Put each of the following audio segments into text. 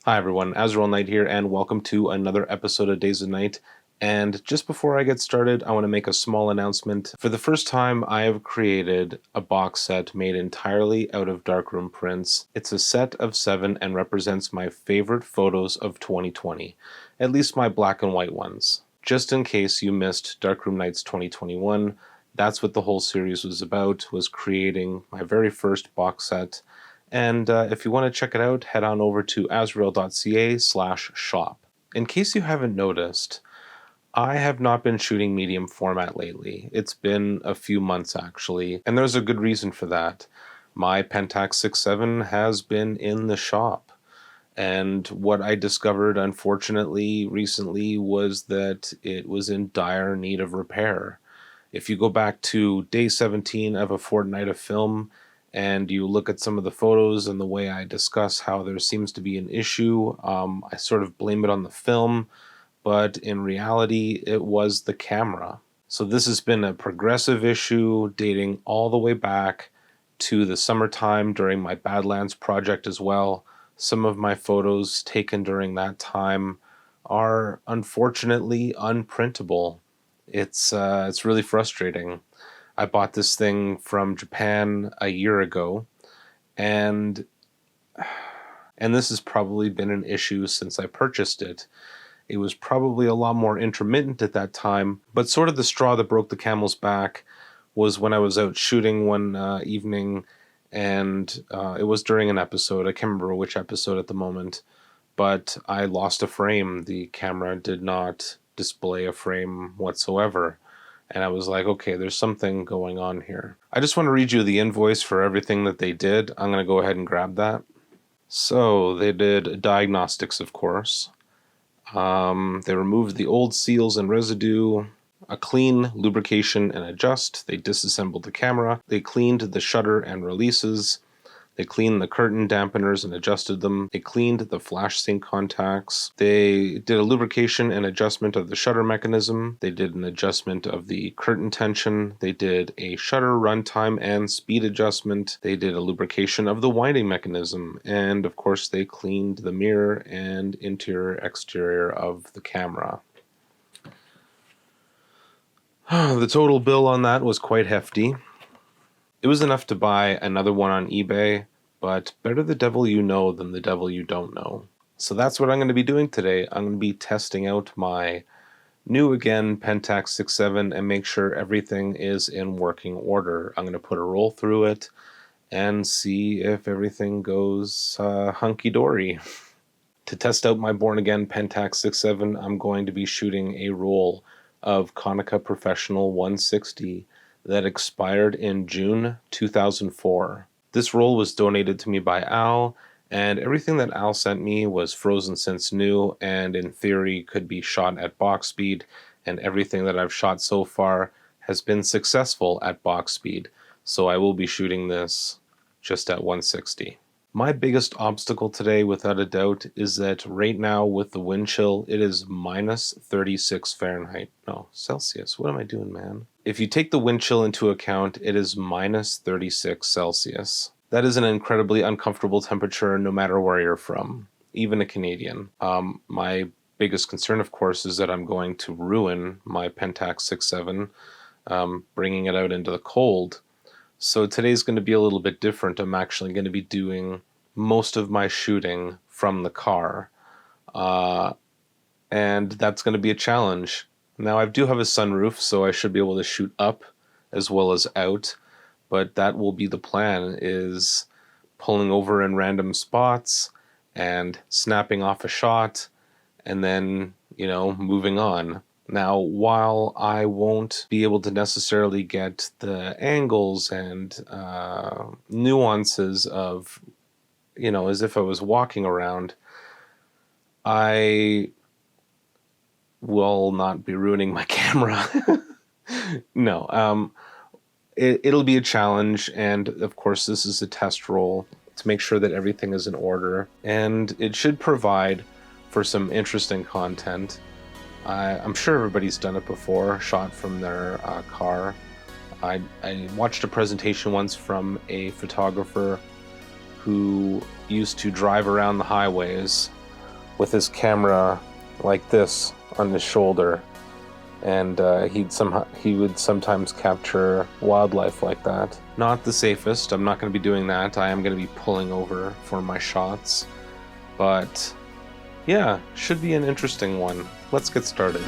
Hi everyone, Azriel Knight here, and welcome to another episode of Days of Night. And just before I get started, I want to make a small announcement. For the first time, I have created a box set made entirely out of darkroom prints. It's a set of 7 and represents my favorite photos of 2020, at least my black and white ones. Just in case you missed Darkroom Nights 2021, that's what the whole series was about, was creating my very first box set. And if you want to check it out, head on over to azriel.ca/shop. In case you haven't noticed, I have not been shooting medium format lately. It's been a few months actually, and there's a good reason for that. My Pentax 6x7 has been in the shop, and what I discovered unfortunately recently was that it was in dire need of repair. If you go back to day 17 of a fortnight of film, and you look at some of the photos and the way I discuss how there seems to be an issue, I sort of blame it on the film, but in reality, it was the camera. So this has been a progressive issue dating all the way back to the summertime during my Badlands project as well. Some of my photos taken during that time are unfortunately unprintable. It's really frustrating. I bought this thing from Japan a year ago, and this has probably been an issue since I purchased it. It was probably a lot more intermittent at that time, but sort of the straw that broke the camel's back was when I was out shooting one evening, and it was during an episode. I can't remember which episode at the moment, but I lost a frame. The camera did not display a frame whatsoever. And I was like, okay, there's something going on here. I just want to read you the invoice for everything that they did. I'm going to go ahead and grab that. So they did diagnostics, of course. They removed the old seals and residue, a clean, lubrication, and adjust. They disassembled the camera. They cleaned the shutter and releases. They cleaned the curtain dampeners and adjusted them. They cleaned the flash sync contacts. They did a lubrication and adjustment of the shutter mechanism. They did an adjustment of the curtain tension. They did a shutter runtime and speed adjustment. They did a lubrication of the winding mechanism. And of course, they cleaned the mirror and interior exterior of the camera. The total bill on that was quite hefty. It was enough to buy another one on eBay, but better the devil you know than the devil you don't know. So that's what I'm going to be doing today. I'm going to be testing out my new again Pentax 6x7 and make sure everything is in working order. I'm going to put a roll through it and see if everything goes hunky-dory. To test out my born again Pentax 6x7, I'm going to be shooting a roll of Konica Professional 160 that expired in June 2004. This roll was donated to me by Al, and everything that Al sent me was frozen since new and in theory could be shot at box speed, and everything that I've shot so far has been successful at box speed, so I will be shooting this just at 160. My biggest obstacle today, without a doubt, is that right now with the wind chill, it is minus 36 Fahrenheit. No, Celsius. What am I doing, man? If you take the wind chill into account, it is minus 36 Celsius. That is an incredibly uncomfortable temperature no matter where you're from, even a Canadian. My biggest concern, of course, is that I'm going to ruin my Pentax 6x7, bringing it out into the cold. So today's going to be a little bit different. I'm actually going to be doing most of my shooting from the car. And that's going to be a challenge. Now, I do have a sunroof, so I should be able to shoot up as well as out. But that will be the plan, is pulling over in random spots and snapping off a shot and then, moving on. Now, while I won't be able to necessarily get the angles and nuances of, as if I was walking around, I will not be ruining my camera. No, it'll be a challenge, and of course this is a test roll to make sure that everything is in order, and it should provide for some interesting content. I'm sure everybody's done it before, shot from their car. I watched a presentation once from a photographer who used to drive around the highways with his camera like this on his shoulder, and he would sometimes capture wildlife like that. Not the safest. I'm not going to be doing that. I am going to be pulling over for my shots, but yeah, should be an interesting one. Let's get started.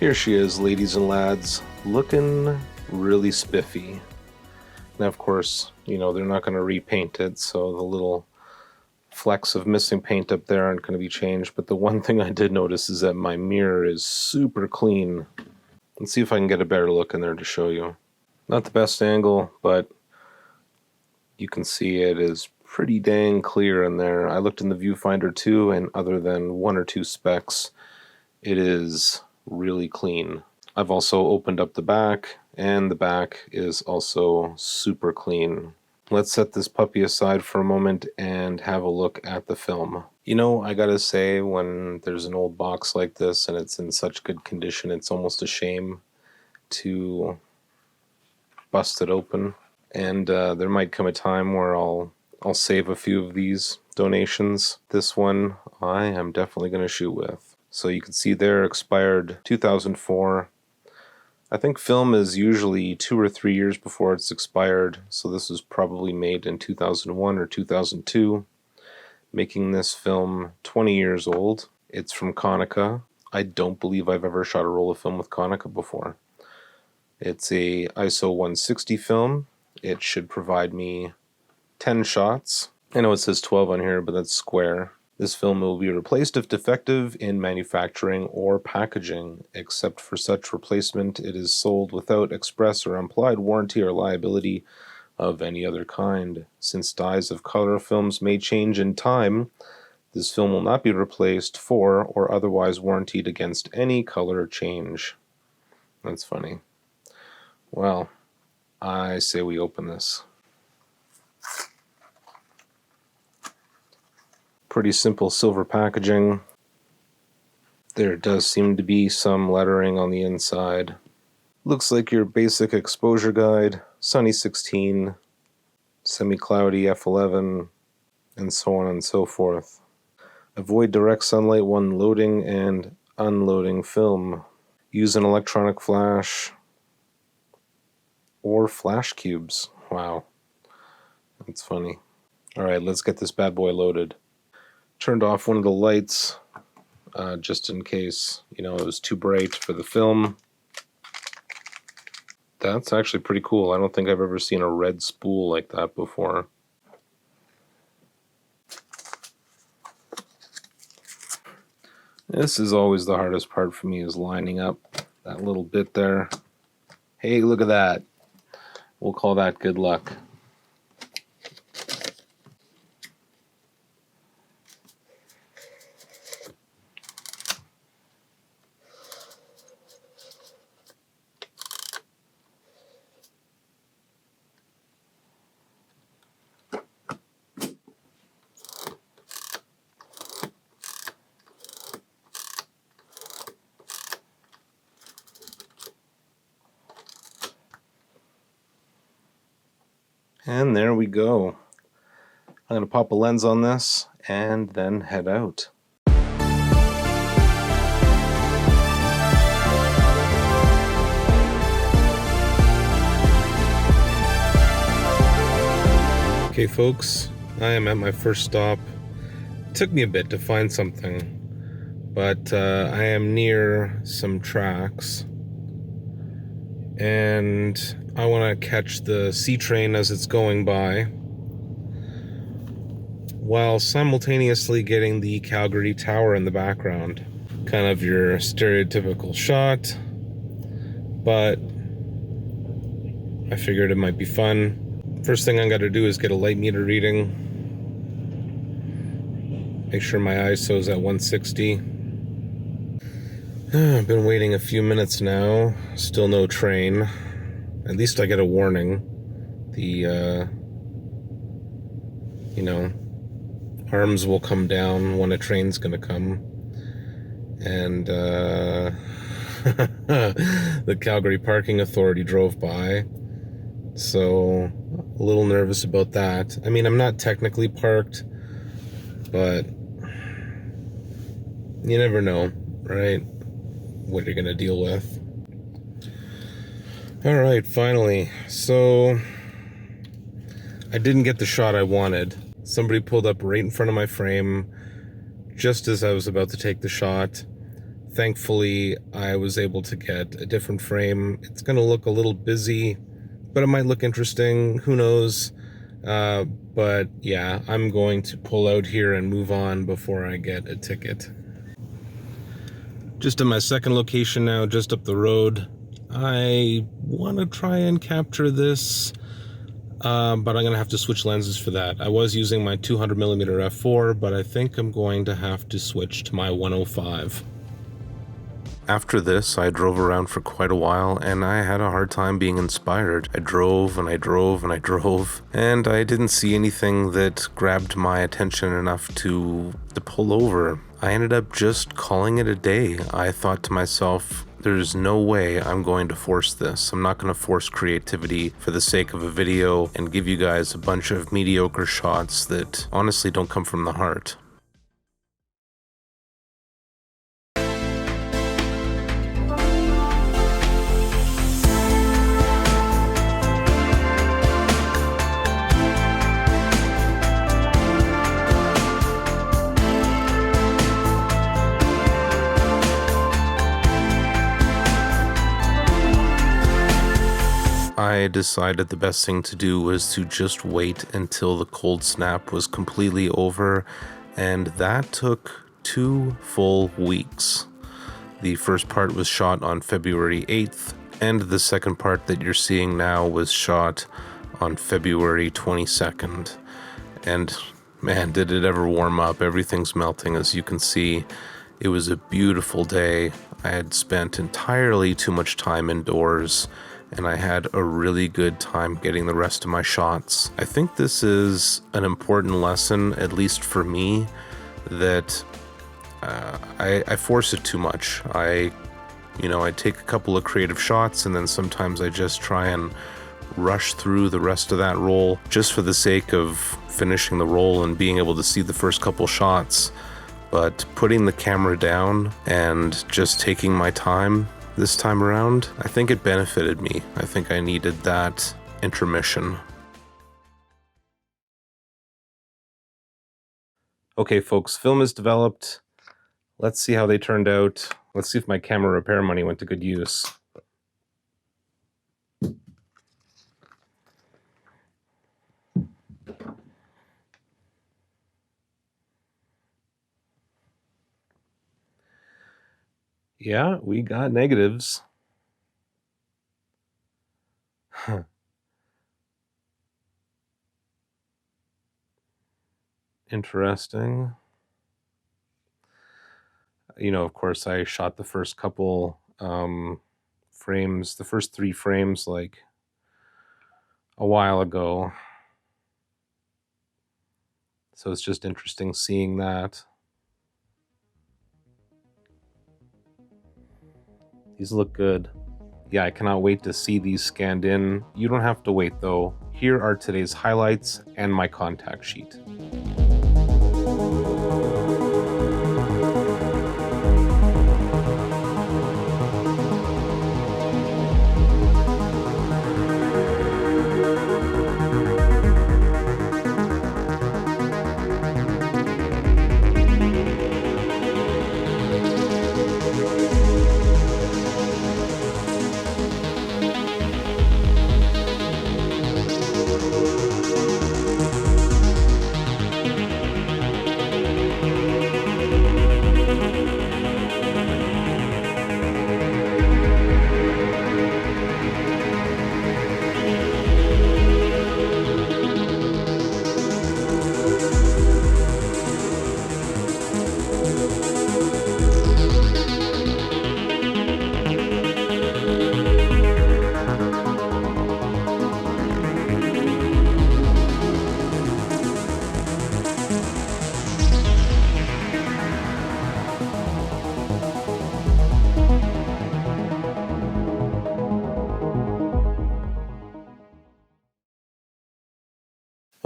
Here she is, ladies and lads, looking really spiffy. Now, of course, you know, they're not going to repaint it, so the little flecks of missing paint up there aren't going to be changed. But the one thing I did notice is that my mirror is super clean. Let's see if I can get a better look in there to show you. Not the best angle, but you can see it is pretty dang clear in there. I looked in the viewfinder too, and other than one or two specks, it is really clean. I've also opened up the back, and the back is also super clean. Let's set this puppy aside for a moment and have a look at the film. You know, I gotta say, when there's an old box like this and it's in such good condition, it's almost a shame to bust it open. And there might come a time where I'll save a few of these donations. This one I am definitely going to shoot with. So you can see there, expired 2004. I think film is usually 2 or 3 years before it's expired, so this was probably made in 2001 or 2002, making this film 20 years old. It's from Konica. I don't believe I've ever shot a roll of film with Konica before. It's a ISO 160 film. It should provide me 10 shots. I know it says 12 on here, but that's square. This film will be replaced if defective in manufacturing or packaging. Except for such replacement, it is sold without express or implied warranty or liability of any other kind. Since dyes of color films may change in time, this film will not be replaced for or otherwise warranted against any color change. That's funny. Well, I say we open this. Pretty simple silver packaging. There does seem to be some lettering on the inside. Looks like your basic exposure guide, sunny 16, semi-cloudy f11, and so on and so forth. Avoid direct sunlight when loading and unloading film. Use an electronic flash or flash cubes. Wow, that's funny. Alright, let's get this bad boy loaded. Turned off one of the lights just in case, you know, it was too bright for the film. That's actually pretty cool. I don't think I've ever seen a red spool like that before. This is always the hardest part for me, is lining up that little bit there. Hey, look at that. We'll call that good luck. And there we go. I'm going to pop a lens on this and then head out. Okay folks, I am at my first stop. It took me a bit to find something, but I am near some tracks. And I want to catch the C train as it's going by, while simultaneously getting the Calgary Tower in the background. Kind of your stereotypical shot, but I figured it might be fun. First thing I got to do is get a light meter reading. Make sure my ISO is at 160. I've been waiting a few minutes now, still no train. At least I get a warning. The, arms will come down when a train's gonna come. and the Calgary Parking Authority drove by. So a little nervous about that. I mean, I'm not technically parked, but you never know, right? What you're gonna deal with. All right, finally. So I didn't get the shot I wanted. Somebody pulled up right in front of my frame just as I was about to take the shot. Thankfully, I was able to get a different frame. It's gonna look a little busy, but it might look interesting, who knows. But yeah, I'm going to pull out here and move on before I get a ticket. Just in my second location now, just up the road. I want to try and capture this, but I'm going to have to switch lenses for that. I was using my 200mm f4, but I think I'm going to have to switch to my 105. After this, I drove around for quite a while, and I had a hard time being inspired. I drove and I drove and I drove, and I didn't see anything that grabbed my attention enough to pull over. I ended up just calling it a day. I thought to myself, there's no way I'm going to force this. I'm not going to force creativity for the sake of a video and give you guys a bunch of mediocre shots that honestly don't come from the heart. I decided the best thing to do was to just wait until the cold snap was completely over, and that took 2 full weeks. The first part was shot on February 8th, and the second part that you're seeing now was shot on February 22nd. And man, did it ever warm up. Everything's melting, as you can see. It was a beautiful day. I had spent entirely too much time indoors, and I had a really good time getting the rest of my shots. I think this is an important lesson, at least for me, that I force it too much. I take a couple of creative shots, and then sometimes I just try and rush through the rest of that roll just for the sake of finishing the roll and being able to see the first couple shots. But putting the camera down and just taking my time this time around, I think it benefited me. I think I needed that intermission. Okay, folks, film is developed. Let's see how they turned out. Let's see if my camera repair money went to good use. Yeah, we got negatives. Huh. Interesting. Of course, I shot the first couple frames, the first 3 frames, like a while ago. So it's just interesting seeing that. These look good. Yeah, I cannot wait to see these scanned in. You don't have to wait though. Here are today's highlights and my contact sheet.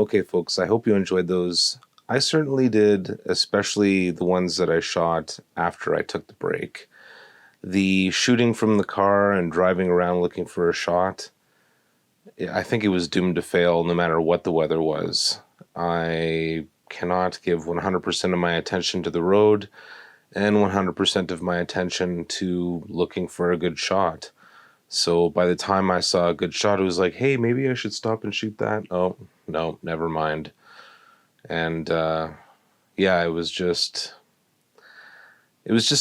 Okay, folks, I hope you enjoyed those. I certainly did, especially the ones that I shot after I took the break. The shooting from the car and driving around looking for a shot, I think it was doomed to fail no matter what the weather was. I cannot give 100% of my attention to the road and 100% of my attention to looking for a good shot. So by the time I saw a good shot, it was like, hey, maybe I should stop and shoot that. Oh, no, never mind. And yeah, it was just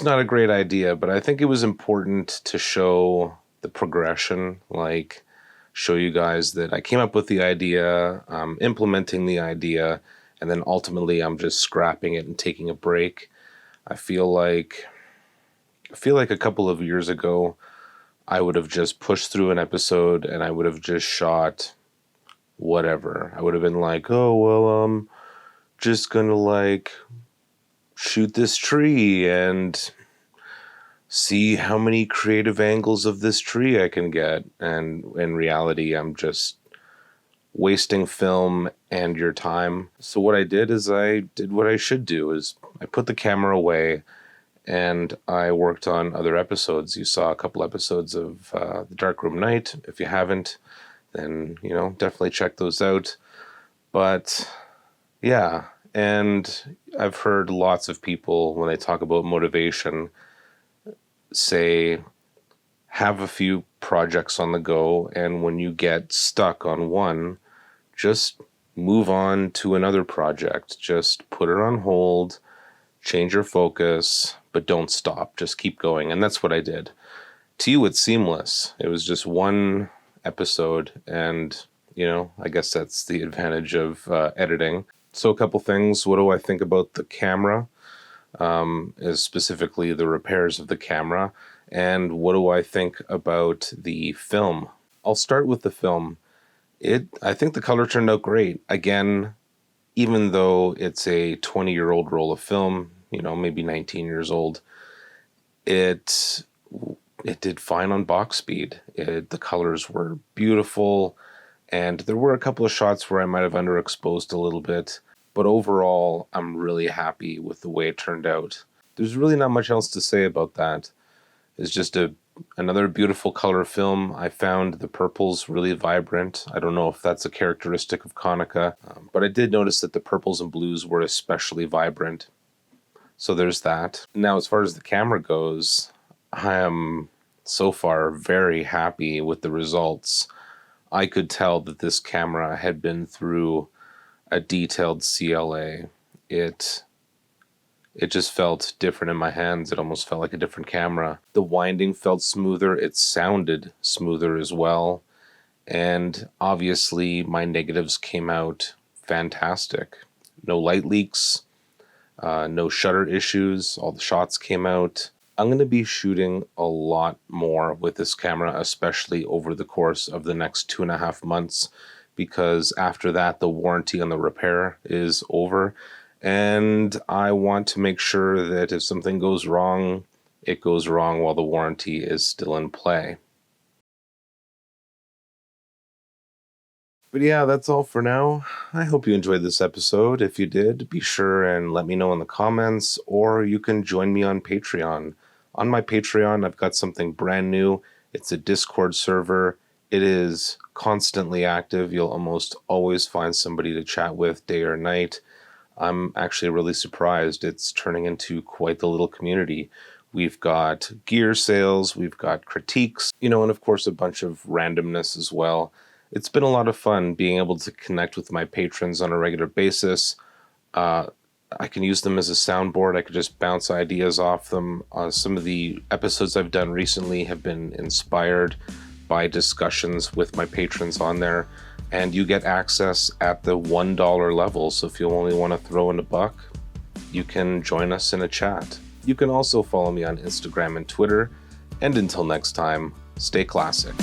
not a great idea, but I think it was important to show the progression, like show you guys that I came up with the idea, implementing the idea, and then ultimately I'm just scrapping it and taking a break. I feel like a couple of years ago, I would have just pushed through an episode and I would have just shot whatever. I would have been like, oh, well, I'm just gonna like shoot this tree and see how many creative angles of this tree I can get. And in reality, I'm just wasting film and your time. So what I did is I did what I should do, is I put the camera away and I worked on other episodes. You saw a couple episodes of The Darkroom Night. If you haven't, then, definitely check those out. But yeah, and I've heard lots of people, when they talk about motivation, say, have a few projects on the go, and when you get stuck on one, just move on to another project. Just put it on hold, change your focus, but don't stop. Just keep going. And that's what I did. To you, it's seamless. It was just one episode, and, I guess that's the advantage of editing. So a couple things. What do I think about the camera? Is specifically the repairs of the camera. And what do I think about the film? I'll start with the film. I think the color turned out great. Again, even though it's a 20-year-old roll of film, maybe 19 years old, it did fine on box speed. The colors were beautiful, and there were a couple of shots where I might have underexposed a little bit, but overall, I'm really happy with the way it turned out. There's really not much else to say about that. It's just another beautiful color film. I found the purples really vibrant. I don't know if that's a characteristic of Konica, but I did notice that the purples and blues were especially vibrant. So there's that. Now, as far as the camera goes, I am so far very happy with the results. I could tell that this camera had been through a detailed CLA. It just felt different in my hands. It almost felt like a different camera. The winding felt smoother. It sounded smoother as well. And obviously my negatives came out fantastic. No light leaks, no shutter issues. All the shots came out. I'm going to be shooting a lot more with this camera, especially over the course of the next 2.5 months, because after that, the warranty on the repair is over. And I want to make sure that if something goes wrong, it goes wrong while the warranty is still in play. But yeah, that's all for now. I hope you enjoyed this episode. If you did, be sure and let me know in the comments, or you can join me on Patreon. On my Patreon, I've got something brand new. It's a Discord server. It is constantly active. You'll almost always find somebody to chat with day or night. I'm actually really surprised. It's turning into quite the little community. We've got gear sales, we've got critiques, and of course a bunch of randomness as well. It's been a lot of fun being able to connect with my patrons on a regular basis. I can use them as a soundboard. I could just bounce ideas off them. Some of the episodes I've done recently have been inspired by discussions with my patrons on there. And you get access at the $1 level. So if you only want to throw in a buck, you can join us in a chat. You can also follow me on Instagram and Twitter. And until next time, stay classic.